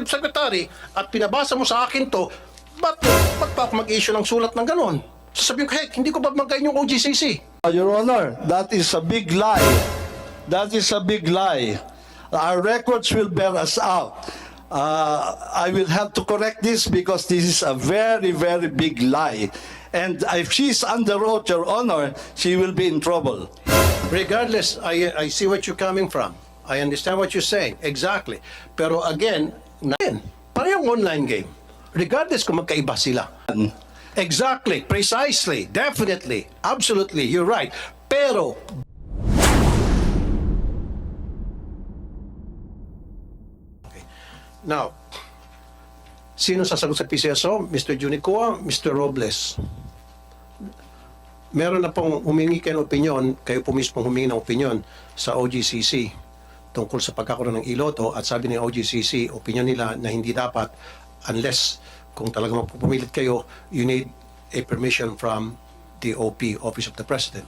secretary at pinabasa mo sa akin to, ba't pa ako mag-issue ng sulat ng ganon? Sasabihin ko, heck, hindi ko babanggain yung OGCC. Your Honor, that is a big lie. That is a big lie. Our records will bear us out. I will have to correct this because this is a very, very big lie. And if she's under oath, Your Honor, she will be in trouble. Regardless, I see what you're coming from. I understand what you're saying. Exactly. Pero again, parehong online game. Regardless kung magkaiba sila. Exactly. Precisely. Definitely. Absolutely. You're right. Pero, okay. Now, sino sasagot sa PCSO? Mr. Junicoa, Mr. Robles. Meron na pong humingi kayo ng opinyon, kayo po mismo humingi ng opinyon sa OGCC tungkol sa pagkakaroon ng iloto at sabi ng OGCC, opinyon nila na hindi dapat unless kung talagang mapupumilit kayo, you need a permission from the OP, Office of the President.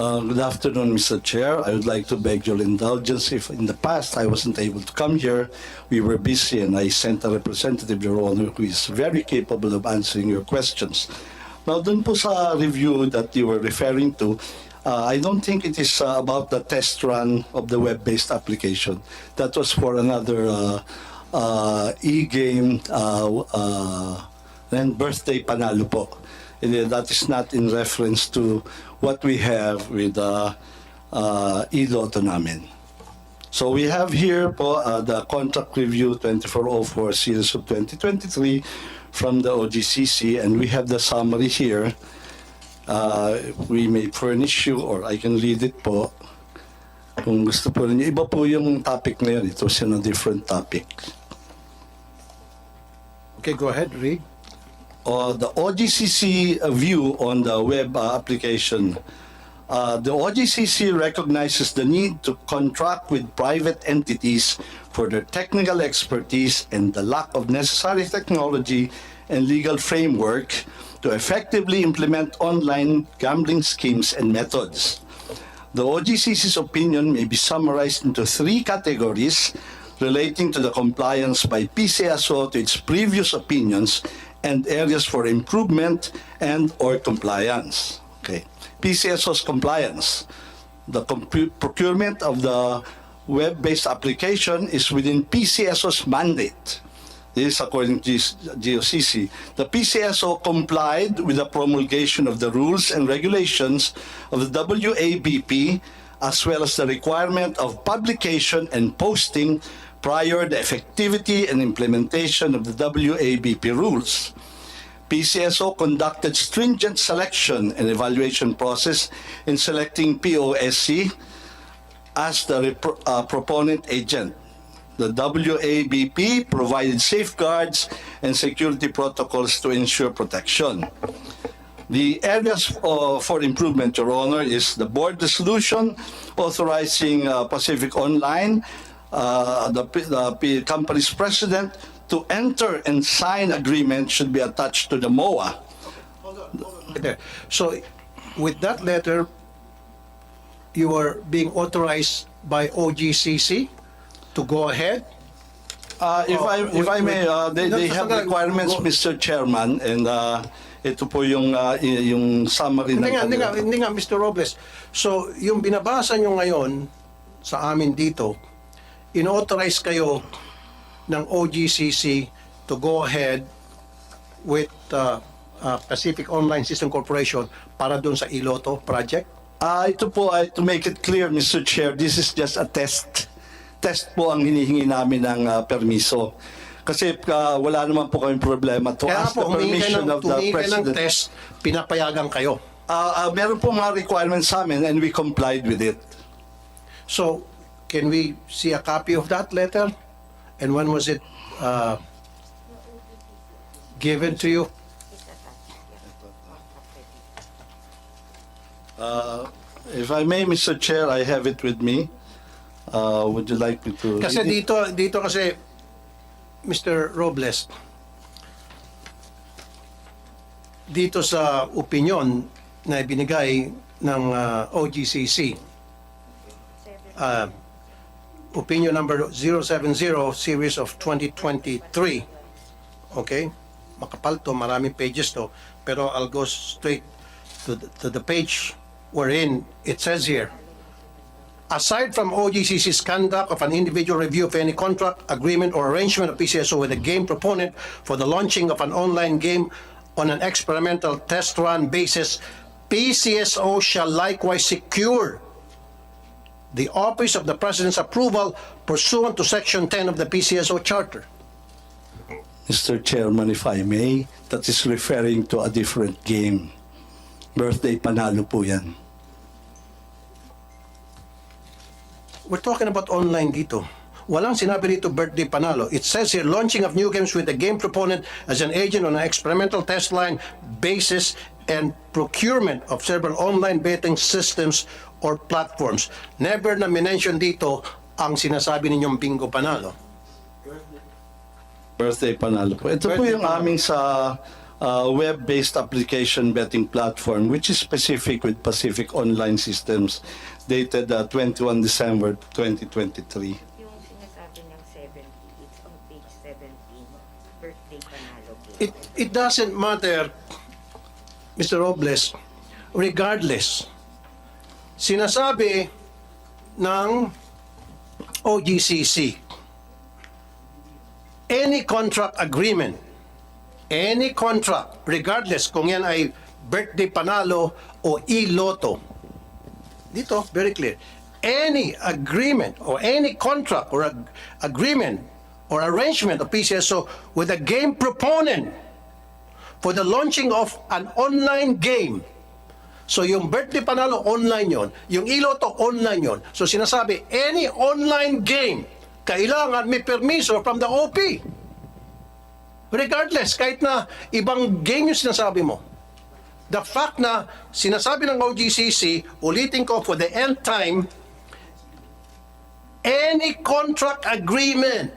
Good afternoon, Mr. Chair. I would like to beg your indulgence if in the past I wasn't able to come here. We were busy and I sent a representative, Your Honor, who is very capable of answering your questions. Now, dun po sa review that you were referring to, I don't think it is about the test run of the web-based application. That was for another e-game and birthday panalo po. And that is not in reference to what we have with e-lotto namin. So we have here po the contract review 2404 series of 2023 from the OGCC, and we have the summary here. We may furnish you, or I can read it po. Kung gusto po ninyo, iba po yung topic ngayon. Ito is a different topic. Okay, go ahead, read. The OGCC view on the web application. The OGCC recognizes the need to contract with private entities for their technical expertise and the lack of necessary technology and legal framework to effectively implement online gambling schemes and methods. The OGCC's opinion may be summarized into three categories relating to the compliance by PCSO to its previous opinions and areas for improvement and or compliance. Okay. PCSO's compliance. The procurement of the web-based application is within PCSO's mandate. This is according to GOCC. The PCSO complied with the promulgation of the rules and regulations of the WABP as well as the requirement of publication and posting prior the effectivity and implementation of the WABP rules. PCSO conducted stringent selection and evaluation process in selecting POSC as the proponent agent. The WABP provided safeguards and security protocols to ensure protection. The areas for improvement, Your Honor, is the board resolution authorizing Pacific Online, the company's president, to enter and sign agreement should be attached to the MOA. There. So, with that letter, you are being authorized by OGCC to go ahead? If I may, they have requirements, Mr. Chairman, and ito po yung summary ng Hindi nga, Mr. Robles. So, yung binabasa nyo ngayon sa amin dito, in-authorize kayo ng OGCC to go ahead with Pacific Online System Corporation para doon sa iLotto project? Ito po, to make it clear, Mr. Chair, this is just a test. Test po ang hinihingi namin ng permiso. Kasi wala naman po kaming problema to Kaya ask po, the permission of the humingi kayo ng President. test, pinapayagan kayo. Meron po mga requirements sa amin and we complied with it. So, can we see a copy of that letter? And when was it given to you? If I may, Mr. Chair, I have it with me. Would you like me to Kasi read it? dito kasi, Mr. Robles, dito sa opinion na ibinigay ng OGCC, opinion number 070 series of 2023. Okay? Makapal to, maraming pages to, pero I'll go straight to the page wherein it says here, aside from OGCC's conduct of an individual review of any contract, agreement, or arrangement of PCSO with a game proponent for the launching of an online game on an experimental test run basis, PCSO shall likewise secure the Office of the President's approval pursuant to Section 10 of the PCSO Charter. Mr. Chairman, if I may, that is referring to a different game. Birthday Panalo po yan. We're talking about online dito. Walang sinabi dito birthday panalo. It says here, launching of new games with the game proponent as an agent on an experimental test line basis and procurement of several online betting systems or platforms. Never na minention dito ang sinasabi ninyong bingo panalo. Birthday Panalo po. Ito po Birthday yung Panalo. aming sa web-based application betting platform which is specific with Pacific Online Systems dated 21 December 2023. Yung sinasabi niyang 70, it's on page 17, birthday panalo game. It doesn't matter, Mr. Robles, regardless. Sinasabi ng OGCC, any contract agreement, any contract, regardless kung yan ay birthday panalo o e-lotto, dito, very clear, any agreement or any contract or agreement or arrangement of PCSO with a game proponent for the launching of an online game. So yung birthday panalo, online yon. Yung e-lotto, online yon. So sinasabi, any online game, kailangan may permiso from the OP. Regardless, kahit na ibang game yung sinasabi mo. The fact na sinasabi ng OGCC, ulitin ko for the nth time, any contract agreement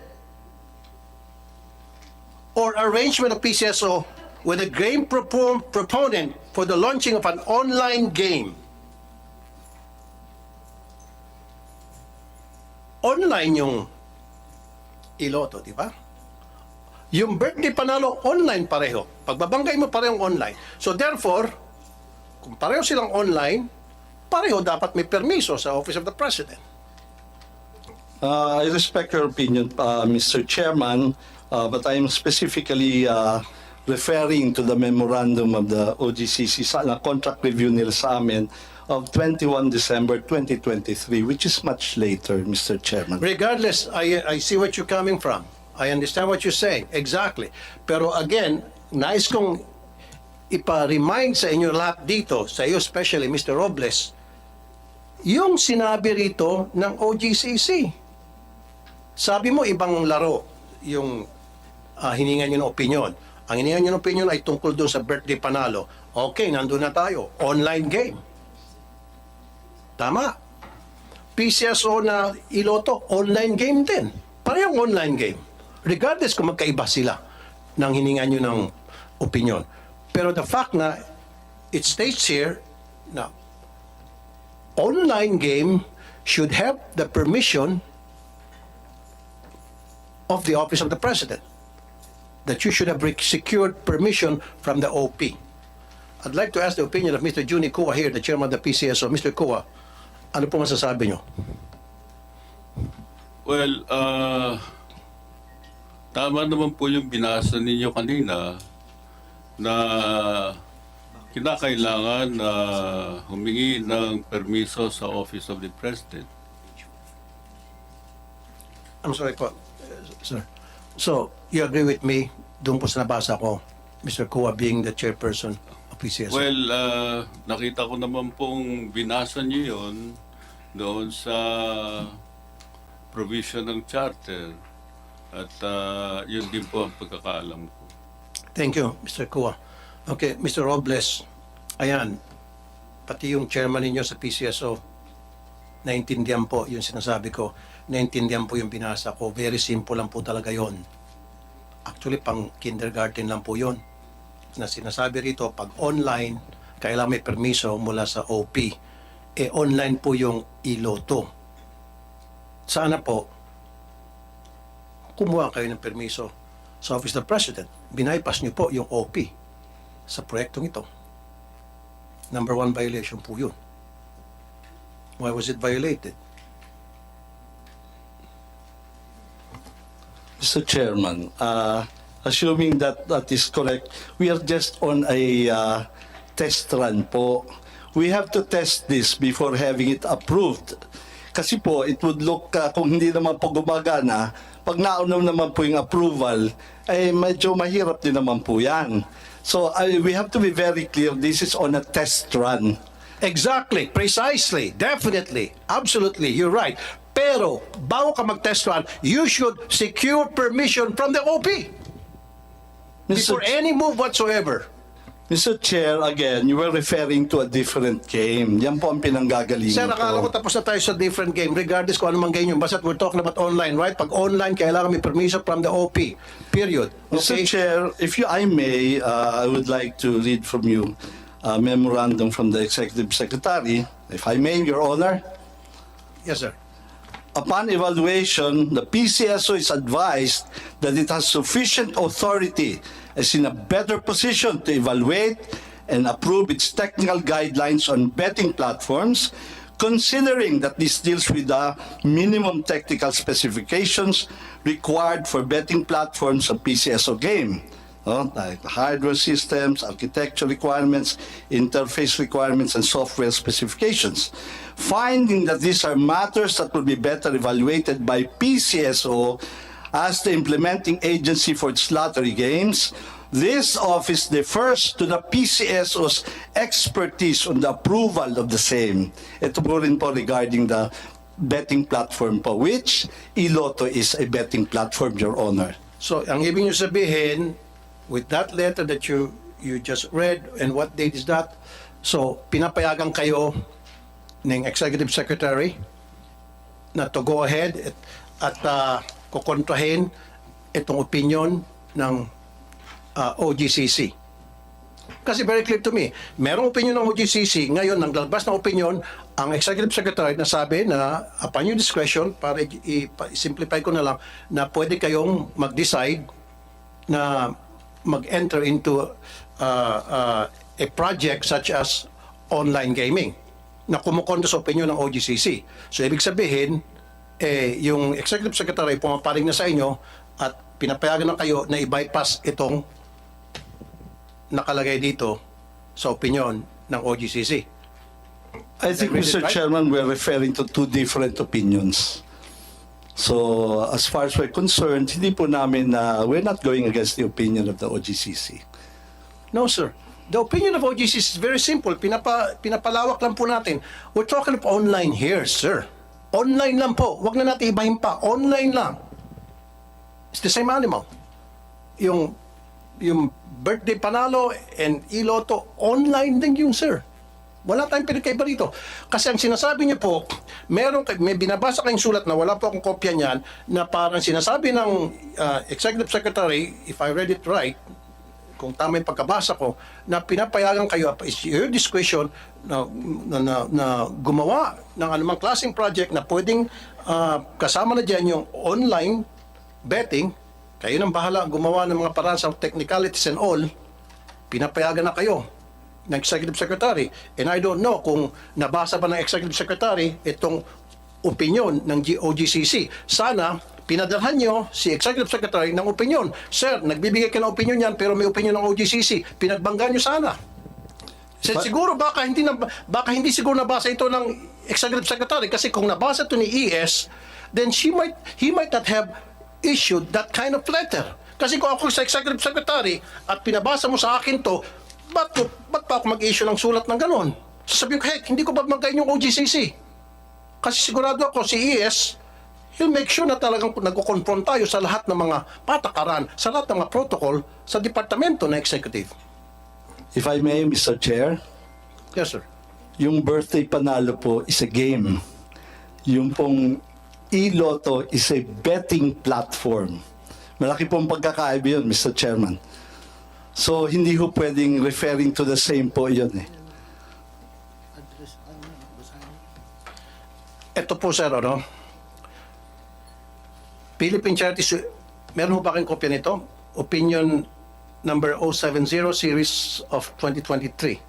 or arrangement of PCSO with a game proponent for the launching of an online game. Online yung iloto, di ba? Yung birthday panalo, online pareho. Pagbabangkay mo parehong online. So therefore, kung pareho silang online, pareho dapat may permiso sa Office of the President. I respect your opinion, Mr. Chairman, but I'm specifically referring to the memorandum of the OGCC sa contract review nila sa amin of 21 December 2023, which is much later, Mr. Chairman. Regardless, I see what you're coming from. I understand what you're saying. Exactly. Pero again, nais kong ipa-remind sa inyo lahat dito, sa iyo especially, Mr. Robles, yung sinabi rito ng OGCC. Sabi mo, ibang laro yung hiningan nyo ng opinion. Ang hiningan nyo ng opinion ay tungkol doon sa birthday panalo. Okay, nandun na tayo. Online game. Tama. PCSO na iloto, online game din. Parehong online game. Regardless kung magkaiba sila ng hiningan nyo ng opinion. Pero the fact na it states here na online game should have the permission of the Office of the President. That you should have secured permission from the OP. I'd like to ask the opinion of Mr. Juni Kua here, the chairman of the PCSO. Mr. Kua, ano po masasabi nyo? Well, tama naman po yung binasa ninyo kanina na kinakailangan na humingi ng permiso sa Office of the President. I'm sorry po, sir. So, you agree with me doon po sa nabasa ko, Mr. Kua being the chairperson of PCSO? Well, nakita ko naman pong binasa niyo yun doon sa provision ng charter. At yun din po ang pagkakaalam ko. Thank you, Mr. Kua. Okay, Mr. Robles, ayan, pati yung chairman ninyo sa PCSO, naintindihan po yung sinasabi ko, naintindihan po yung binasa ko, very simple lang po talaga yon. Actually, pang kindergarten lang po yon. Na sinasabi rito, pag online, kailangan may permiso mula sa OP. Online po yung iloto. sana po, kumuha kayo ng permiso sa Office of the President. Binaypas niyo po yung OP sa proyektong ito. Number 1 violation po yun. Why was it violated? Mr. Chairman, assuming that that is correct, we are just on a test run po. We have to test this before having it approved. Kasi po, it would look, kung hindi naman po gumagana, pag nauna naman po yung approval, ay medyo mahirap din naman po yan. So we have to be very clear, this is on a test run. Exactly, precisely, definitely, absolutely, you're right. Pero, bago ka mag-test run, you should secure permission from the OP Mr. before any move whatsoever. Mr. Chair, again, you were referring to a different game. Yan po ang pinanggagalingan Sir, akala ko ko. tapos na tayo sa different game, regardless kung anumang game yun. Basta we're talking about online, right? Pag online, kailangan may permission from the OP. Period. Mr. Okay? Chair, if I may, I would like to read from you a memorandum from the Executive Secretary. If I may, Your Honor. Yes, sir. Upon evaluation, the PCSO is advised that it has sufficient authority, is in a better position to evaluate and approve its technical guidelines on betting platforms, considering that this deals with the minimum technical specifications required for betting platforms of PCSO game. Like hardware systems, architecture requirements, interface requirements, and software specifications. Finding that these are matters that will be better evaluated by PCSO as the implementing agency for its lottery games, this office defers to the PCSO's expertise on the approval of the same. Ito po rin po regarding the betting platform po, which Iloto is a betting platform, Your Honor. So, ang ibig nyo sabihin, with that letter that you just read, and what date is that? So, pinapayagan kayo ng Executive Secretary na to go ahead at kukontrahin itong opinion ng OGCC. Kasi very clear to me, merong opinion ng OGCC, ngayon naglabas ng opinion ang Executive Secretary na sabi na upon your discretion, para i-simplify ko na lang, na pwede kayong mag-decide na mag-enter into a project such as online gaming na kumukontra sa opinion ng OGCC. So, ibig sabihin, yung Executive Secretary pumaparing na sa inyo at pinapayagan na kayo na i-bypass itong nakalagay dito sa opinion ng OGCC. I think, read it Mr. right? Chairman, we're referring to two different opinions. So, as far as we're concerned, hindi po namin we're not going against the opinion of the OGCC. No, sir. The opinion of OGCC is very simple. Pinapalawak lang po natin. We're talking about online here, sir. Online lang po. Huwag na natin ibahin pa. Online lang. It's the same animal. Yung birthday panalo and iloto, online din yung sir. Wala tayong pinagkaiba rito. Kasi ang sinasabi niyo po, may binabasa kayong sulat na wala po akong kopya niyan, na parang sinasabi ng Executive Secretary, if I read it right, kung tama yung pagkabasa ko, na pinapayagan kayo, it's your discretion na gumawa ng anumang klaseng project na pwedeng kasama na dyan yung online betting. Kayo nang bahala gumawa ng mga paraan sa technicalities and all, pinapayagan na kayo ng Executive Secretary. And I don't know kung nabasa ba ng Executive Secretary itong opinion ng OGCC. Sana pinadalhan nyo si Executive Secretary ng opinion. Sir, nagbibigay ka ng opinion yan pero may opinion ng OGCC. Pinagbangga nyo sana. Siguro baka hindi siguro nabasa ito ng Executive Secretary kasi kung nabasa ito ni ES, then he might not have issued that kind of letter. Kasi kung ako sa Executive Secretary at pinabasa mo sa akin to, ba't pa ako mag-issue ng sulat ng ganon? Sasabihin ko, heck, hindi ko ba magayin yung OGCC? Kasi sigurado ako si ES, he'll make sure na talagang nagko-confront tayo sa lahat ng mga patakaran, sa lahat ng mga protocol sa departamento na executive. If I may, Mr. Chair, Yes, sir. yung birthday panalo po is a game. Yung pong iLotto is a betting platform. Malaki pong pagkakaiba yun, Mr. Chairman. So, hindi ho pwedeng referring to the same po yun eh. Ito po, sir, Philippine Charities, meron ho ba kayong kopya nito? Opinion number 070 series of 2023.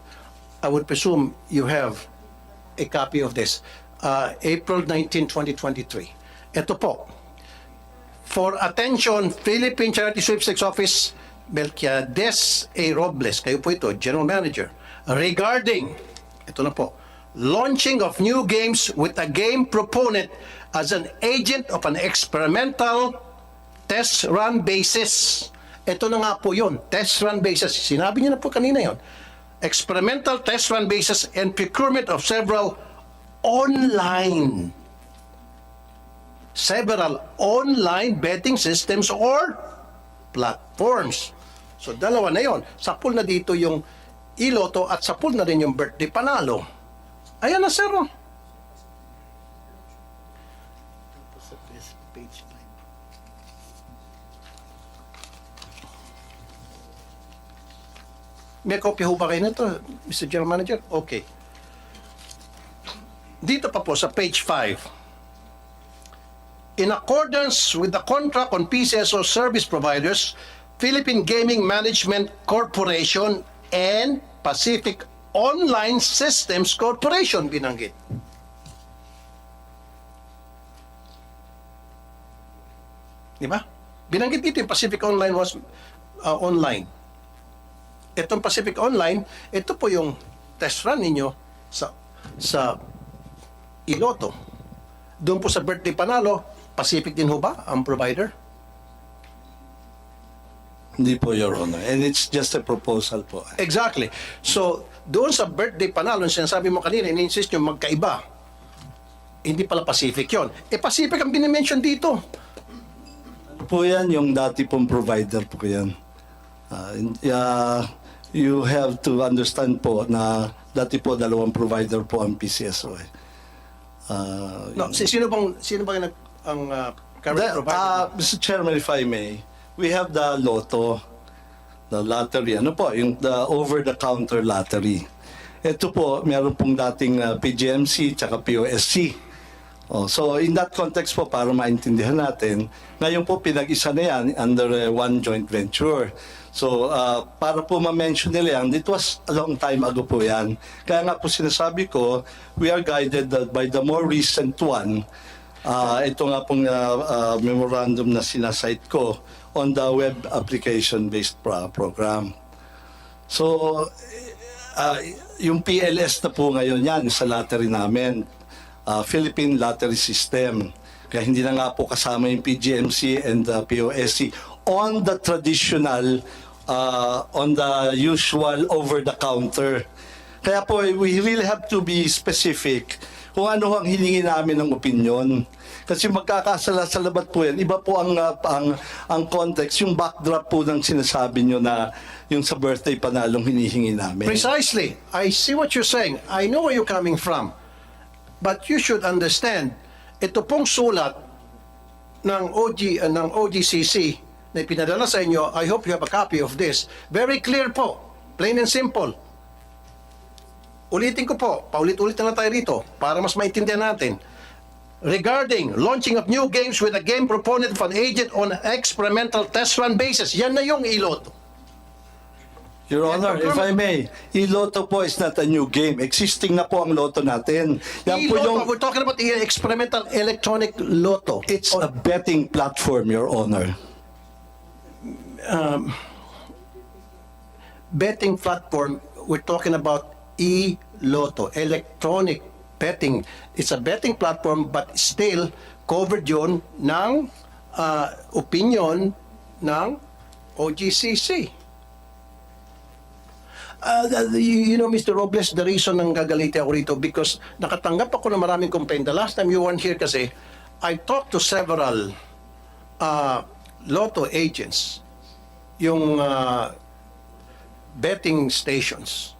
I would presume you have a copy of this. April 19, 2023. Ito po. For attention, Philippine Charity Sweepstakes Office, Melquiades A. Robles, kayo po ito, General Manager, regarding, ito na po, launching of new games with a game proponent as an agent of an experimental test run basis. Ito na nga po yun, test run basis. Sinabi niyo na po kanina yun. Experimental test run basis and procurement of several online betting systems or platforms. So dalawa na yon. Sapul na dito yung iloto at sapul na rin yung birthday panalo. Ayan na, sir. May kopya ho ba kayo nito, Mr. General Manager? Okay. Dito pa po sa page 5. In accordance with the contract on PCSO service providers, Philippine Gaming Management Corporation and Pacific Online Systems Corporation binanggit. Di ba? Binanggit dito yung Pacific Online was online. Itong Pacific Online, ito po yung test run ninyo sa Iloto. Doon po sa birthday panalo, Pacific din ho ba ang provider? Hindi po, Your Honor. And it's just a proposal po. Exactly. So, doon sa birthday panalo, sinasabi mo kanina, ini-insist nyo magkaiba. Hindi pala Pacific yon. Pacific ang binimension dito. Ano po yan? Yung dati pong provider po yan. You have to understand po na dati po dalawang provider po ang PCSO. No, sino bang ang current provider? Mr. Chairman, if I may, we have the Lotto, the lottery. Ano po? Yung the over-the-counter lottery. Ito po, meron pong dating PGMC tsaka POSC. So in that context po, para maintindihan natin, ngayon po pinag-isa na yan under one joint venture. So para po ma-mention nila yan, it was a long time ago po yan. Kaya nga po sinasabi ko, we are guided by the more recent one. Ito nga pong memorandum na sinasite ko on the web application-based program. So yung PLS na po ngayon yan sa lottery namin. Philippine Lottery System. Kaya hindi na nga po kasama yung PGMC and POSC on the traditional, on the usual over-the-counter. Kaya po, we really have to be specific kung ano ang hilingi namin ng opinion. Kasi magkakasalabat po yan. Iba po ang context, yung backdrop po ng sinasabi nyo na yung sa birthday panalong hinihingi namin. Precisely. I see what you're saying. I know where you're coming from. But you should understand, ito pong sulat ng OGCC na ipinadala sa inyo, I hope you have a copy of this. Very clear po, plain and simple. Ulitin ko po, paulit-ulit na tayo rito para mas maintindihan natin. Regarding launching of new games with a game proponent of an agent on an experimental test run basis. Yan na yung iloto. Your Honor, if I may, iLotto po is not a new game. Existing na po ang Lotto natin. Yan po yung, We're talking about the experimental electronic lotto. it's a betting platform, Your Honor. Betting platform, we're talking about e-lotto, electronic betting. It's a betting platform but still covered yun ng opinion ng OGCC. You know, Mr. Robles, the reason nang gagaliti ako rito because nakatanggap ako ng maraming complaint. The last time you weren't here kasi, I talked to several lotto agents, yung betting stations.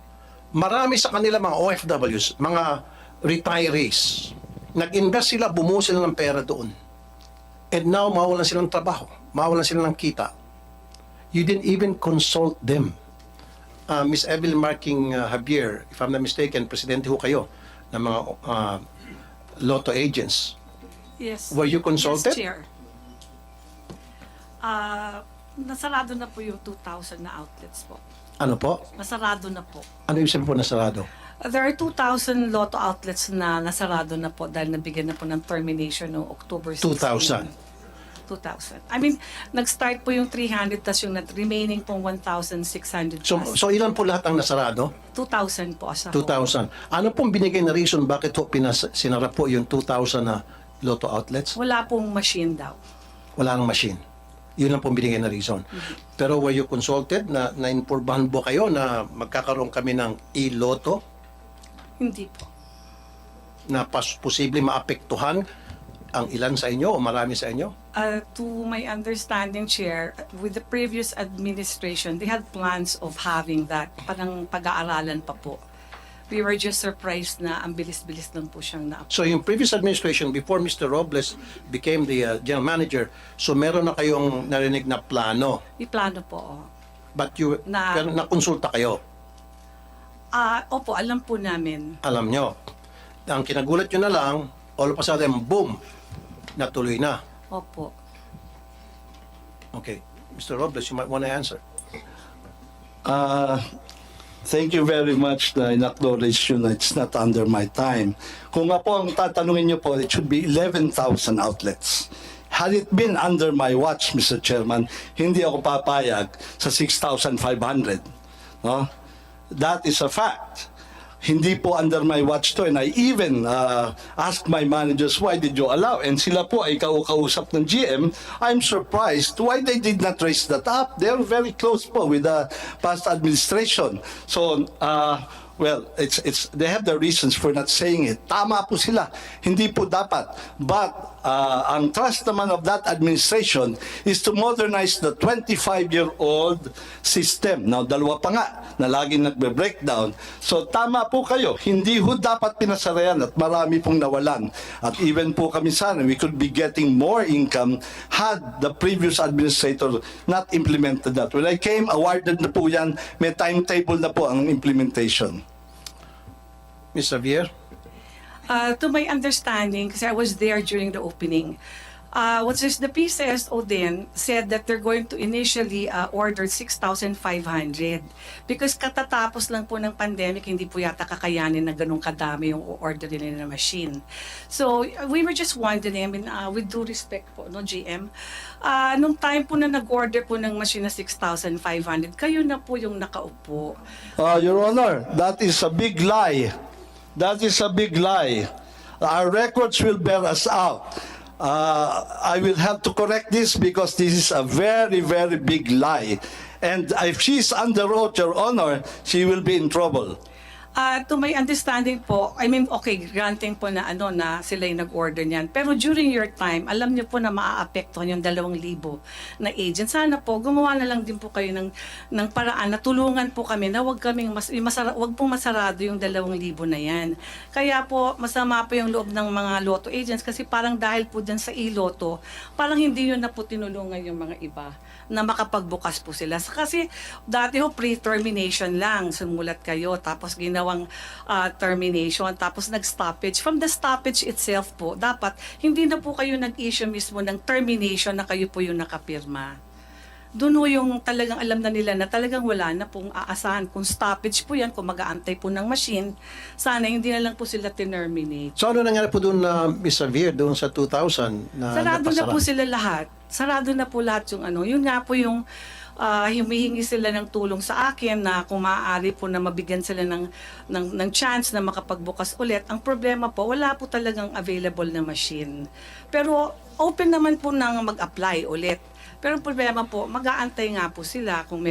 Marami sa kanila mga OFWs, mga retirees. Nag-invest sila, bumuo sila ng pera doon. And now, mawalan silang trabaho. Mawalan sila ng kita. You didn't even consult them. Miss Evelyn Marking Javier, if I'm not mistaken, presidente ho kayo ng mga lotto agents. Yes. Were you consulted? Yes, Chair. Nasarado na po yung 2,000 na outlets po. Ano po? Nasarado na po. Ano yung sabi po na sarado? There are 2,000 Lotto outlets na nasarado na po dahil nabigyan na po ng termination noong October 16. 2,000. I mean, nag-start po yung 300 tas yung remaining pong 1,600 plus. So ilan po lahat ang nasarado? 2,000 po as a 2,000. Ano pong binigay na reason bakit po sinara po yung 2,000 na Lotto outlets? whole. Wala pong machine daw. Wala nang machine. Yun lang pong binigay na reason. Pero were you consulted na nainformahan po kayo na magkakaroon kami ng e-lotto Hindi po. na posible maapektuhan ang ilan sa inyo o marami sa inyo? To my understanding, Chair, with the previous administration, they had plans of having that. Parang pag-aaralan pa po. We were just surprised na ang bilis-bilis lang po siyang na So yung previous administration, before Mr. Robles became the general manager, so meron na kayong narinig na plano. May plano po. Oh. But pero Na- nakonsulta kayo, Opo, alam po namin. alam nyo. Ang kinagulat nyo na lang, all of a sudden, boom, natuloy na. Opo. Okay. Mr. Robles, you might want to answer. Thank you very much na in-acknowledge you na it's not under my time. Kung nga po ang tatanungin niyo po, it should be 11,000 outlets. Had it been under my watch, Mr. Chairman, hindi ako papayag sa 6,500. No? That is a fact. Hindi po under my watch to, and I even asked my managers, why did you allow? And sila po ay kausap ng GM. I'm surprised why they did not raise that up. They're very close po with the past administration. So, well, they have the reasons for not saying it. Tama po sila. Hindi po dapat. But ang trust naman of that administration is to modernize the 25-year-old system. Now, dalawa pa nga na laging nagbe-breakdown. So, tama po kayo. Hindi ho dapat pinasarayan at marami pong nawalan. At even po kami sana, we could be getting more income had the previous administrator not implemented that. When I came, awarded na po yan. May timetable na po ang implementation. Ms. Xavier? To my understanding, kasi I was there during the opening, the PCSO then said that they're going to initially order 6,500 because katatapos lang po ng pandemic, hindi po yata kakayanin na ganun kadami yung order nila na machine. So we were just wondering, I mean, with due respect po, no, GM, nung time po na nag-order po ng machine na 6,500, kayo na po yung nakaupo. Your Honor, that is a big lie. That is a big lie. Our records will bear us out. I will have to correct this because this is a very, very big lie. And if she's under oath, Your Honor, she will be in trouble. To my understanding po, I mean, okay, granting po na na sila yung nag-order niyan. Pero during your time, alam niyo po na maaapektuhan yung 2,000 na agent. Sana po, gumawa na lang din po kayo ng paraan na tulungan po kami na wag pong masarado yung 2,000 na yan. Kaya po, masama po yung loob ng mga lotto agents kasi parang dahil po dyan sa e-lotto, parang hindi yun na po tinulungan yung mga iba na makapagbukas po sila. Kasi dati ho pre-termination lang, sumulat kayo, tapos ginawang termination, tapos nag-stoppage. From the stoppage itself po, dapat hindi na po kayo nag-issue mismo ng termination na kayo po yung nakapirma. Doon ho yung talagang alam na nila na talagang wala na pong aasahan. Kung stoppage po yan, kung mag-aantay po ng machine, sana hindi na lang po sila terminate. So ano nangyari po doon na Ms. Xavier, doon sa 2,000 na Sarado na napasara? po sila lahat. Sarado na po lahat yung Yun nga po yung humihingi sila ng tulong sa akin na kung maaari po na mabigyan sila ng chance na makapagbukas ulit. Ang problema po, wala po talagang available na machine. Pero open naman po nang mag-apply ulit. Pero ang problema po, mag-aantay nga po sila kung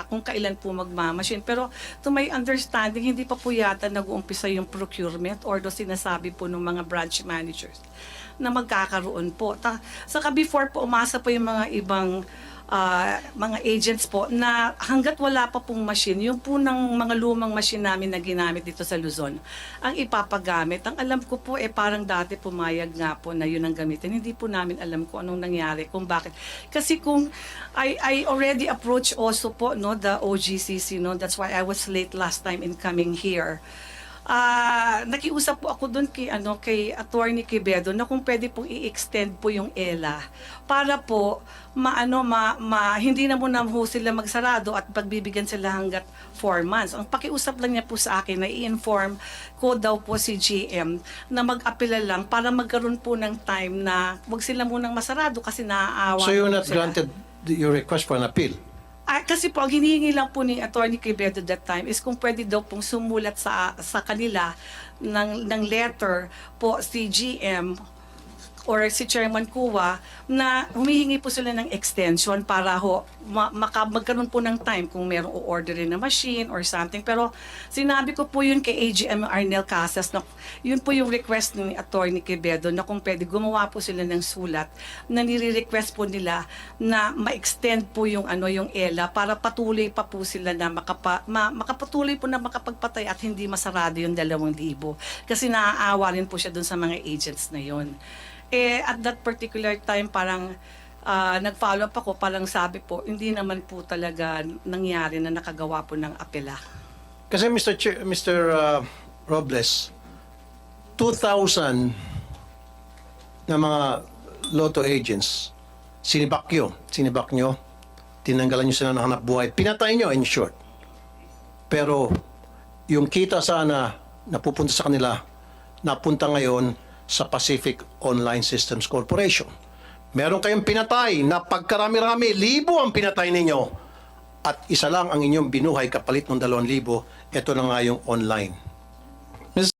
kung kailan po magmamachine. Pero to my understanding, hindi pa po yata nag-uumpisa yung procurement or sinasabi po ng mga branch managers na magkakaroon po. Saka before po, umasa po yung mga ibang mga agents po na hanggat wala pa pong machine, yung po ng mga lumang machine namin na ginamit dito sa Luzon, ang ipapagamit. Ang alam ko po, parang dati pumayag nga po na yun ang gamitin. Hindi po namin alam kung anong nangyari, kung bakit. Kasi kung I already approached also po the OGCC, that's why I was late last time in coming here. nakiusap po ako doon kay Attorney Quevedo na kung pwede pong i-extend po yung ELA para po hindi na muna ho sila magsarado at pagbibigyan sila hanggat 4 months. Ang pakiusap lang niya po sa akin na i-inform ko daw po si GM na mag-apela lang para magkaroon po ng time na wag sila munang masarado kasi naaawa So you're po not sila. granted your request for an appeal? Kasi po, ang hinihingi lang po ni Attorney Quevedo that time is kung pwede daw pong sumulat sa kanila ng letter po si GM or si Chairman Kuwa na humihingi po sila ng extension para ho magkaroon po ng time kung merong o-orderin na machine or something. Pero sinabi ko po yun kay AGM Arnel Casas na yun po yung request ni Attorney Quevedo na kung pwede gumawa po sila ng sulat na nire-request po nila na ma-extend po yung yung ELA para patuloy pa po sila na makapatuloy po na makapagpatay at hindi masarado yung 2,000 kasi naaawa rin po siya dun sa mga agents na yun. At that particular time, parang nag-follow up ako, parang sabi po, hindi naman po talaga nangyari na nakagawa po ng apela. Kasi Mr. Robles, 2,000 na mga lotto agents, sinibak nyo, tinanggalan nyo sila ng hanap buhay, pinatay nyo in short. Pero yung kita sana napupunta sa kanila, napunta ngayon sa Pacific Online Systems Corporation. Meron kayong pinatay na pagkarami-rami, 1,000 ang pinatay ninyo at isa lang ang inyong binuhay kapalit ng 2,000, ito na nga yung online.